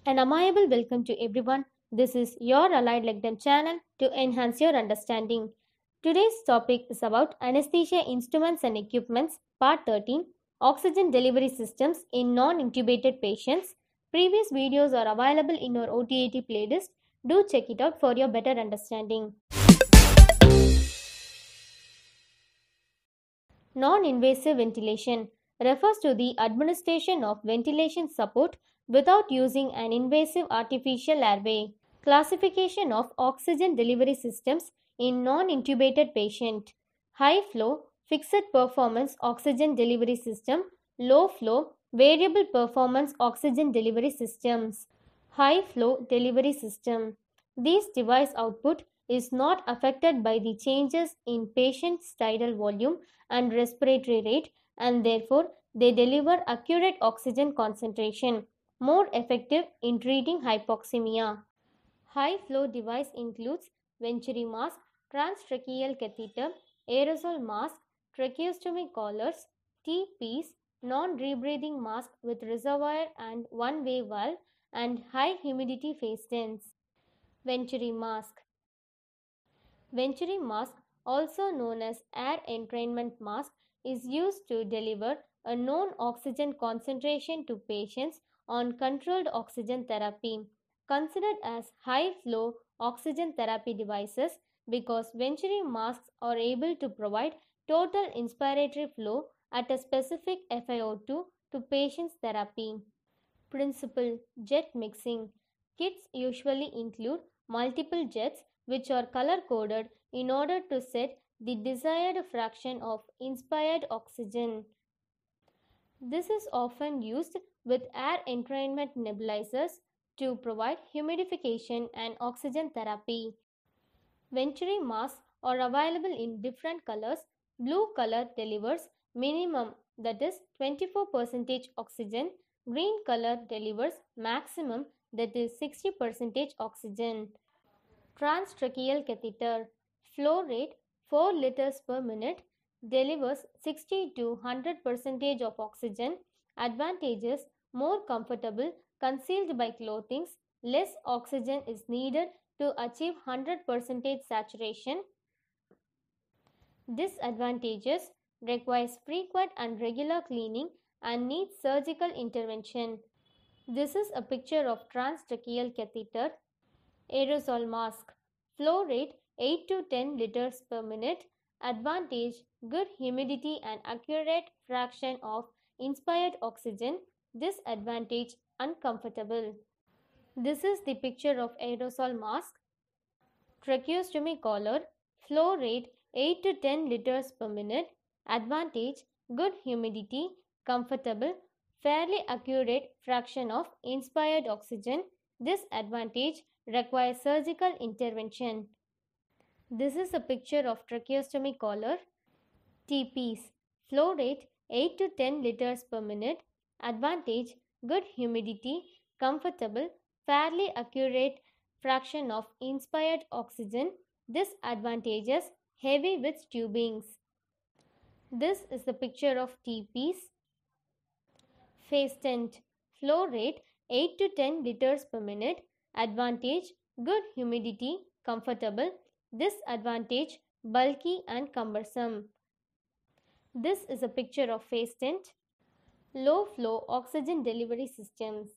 An amiable welcome to everyone. This is your Allied Lectum channel to enhance your understanding. Today's topic is about anesthesia instruments and equipments, part 13, oxygen delivery systems in non-intubated patients. Previous videos are available in our OTAT playlist. Do check it out for your better understanding. Non-invasive ventilation refers to the administration of ventilation support without using an invasive artificial airway. Classification of oxygen delivery systems in non-intubated patient. High flow, fixed performance oxygen delivery system. Low flow, variable performance oxygen delivery systems. High flow delivery system. This device output is not affected by the changes in patient's tidal volume and respiratory rate, and therefore they deliver accurate oxygen concentration, more effective in treating hypoxemia. High flow device includes Venturi mask, transtracheal catheter, aerosol mask, tracheostomy collars, TPs, non-rebreathing mask with reservoir and one-way valve, and high humidity phase tents. Venturi mask. Venturi mask, also known as air entrainment mask, is used to deliver a known oxygen concentration to patients on controlled oxygen therapy, considered as high flow oxygen therapy devices because Venturi masks are able to provide total inspiratory flow at a specific FiO2 to patients' therapy. Principle: jet mixing. Kits usually include multiple jets which are color coded in order to set the desired fraction of inspired oxygen. This is often used with air entrainment nebulizers to provide humidification and oxygen therapy. Venturi masks are available in different colors. Blue color delivers minimum, that is 24% oxygen. Green color delivers maximum, that is 60% oxygen. Transtracheal catheter. Flow rate 4 liters per minute, delivers 60 to 100% of oxygen. Advantages: more comfortable, concealed by clothings, less oxygen is needed to achieve 100% saturation. Disadvantages: requires frequent and regular cleaning and needs surgical intervention. This is a picture of transtracheal catheter. Aerosol mask. Flow rate 8 to 10 liters per minute. Advantage: good humidity and accurate fraction of inspired oxygen. Disadvantage: uncomfortable. This is the picture of aerosol mask. Tracheostomy collar. Flow rate 8 to 10 liters per minute. Advantage: good humidity, comfortable, fairly accurate fraction of inspired oxygen. Disadvantage: requires surgical intervention. This is a picture of tracheostomy collar. TPs. Flow rate 8 to 10 liters per minute. Advantage: good humidity, comfortable, fairly accurate fraction of inspired oxygen. Disadvantages: heavy with tubings. This is the picture of TPs. Phase tent. Flow rate 8 to 10 liters per minute. Advantage: good humidity, comfortable. Disadvantage: bulky and cumbersome. This is a picture of phase tent. Low flow oxygen delivery systems.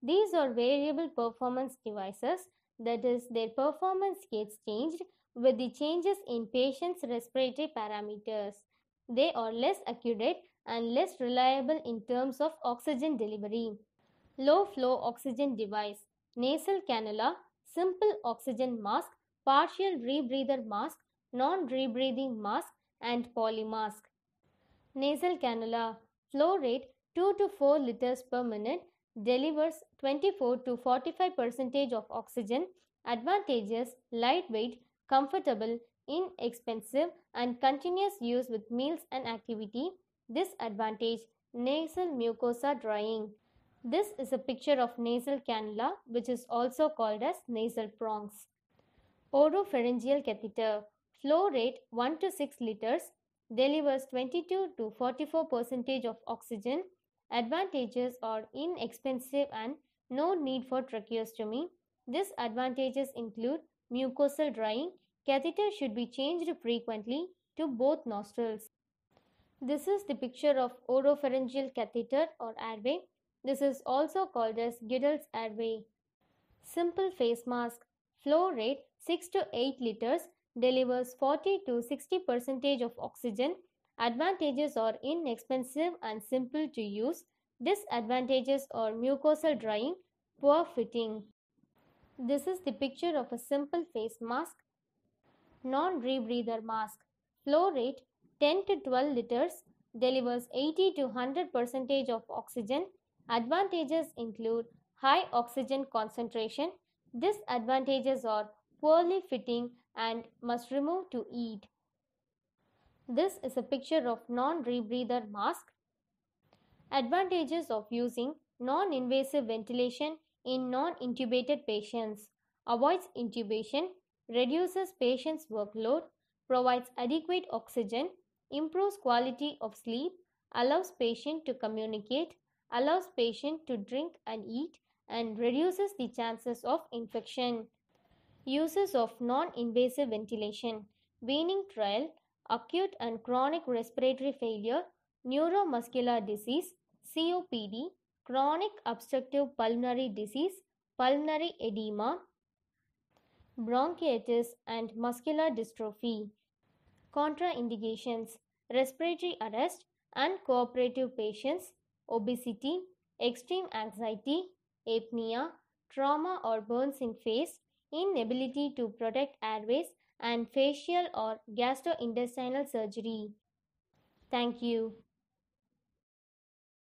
These are variable performance devices, that is, their performance gets changed with the changes in patient's respiratory parameters. They are less accurate and less reliable in terms of oxygen delivery. Low flow oxygen device. Nasal cannula, simple oxygen mask, partial rebreather mask, non-rebreathing mask, and polymask. Nasal cannula. Flow rate 2 to 4 liters per minute, delivers 24 to 45% of oxygen. Advantages: lightweight, comfortable, inexpensive, and continuous use with meals and activity. Disadvantage: nasal mucosa drying. This is a picture of nasal cannula, which is also called as nasal prongs. Oropharyngeal catheter. Flow rate 1 to 6 liters, delivers 22 to 44% of oxygen. Advantages are inexpensive and no need for tracheostomy. Disadvantages include mucosal drying. Catheter should be changed frequently to both nostrils. This is the picture of oropharyngeal catheter or airway. This is also called as Giddle's airway. Simple face mask. Flow rate 6 to 8 liters, delivers 40 to 60% of oxygen. Advantages are inexpensive and simple to use. Disadvantages are mucosal drying, poor fitting. This is the picture of a simple face mask. Non-rebreather mask. Flow rate 10 to 12 liters, delivers 80 to 100% of oxygen. Advantages include high oxygen concentration. Disadvantages are poorly fitting and must remove to eat. This is a picture of non-rebreather mask. Advantages of using non-invasive ventilation in non-intubated patients: avoids intubation, reduces patient's workload, provides adequate oxygen, improves quality of sleep, allows patient to communicate, allows patient to drink and eat, and reduces the chances of infection. Uses of non-invasive ventilation: weaning trial, acute and chronic respiratory failure, neuromuscular disease, COPD, chronic obstructive pulmonary disease, pulmonary edema, bronchitis, and muscular dystrophy. Contraindications: respiratory arrest, uncooperative patients, obesity, extreme anxiety, apnea, trauma or burns in face, inability to protect airways, and facial or gastrointestinal surgery. Thank you.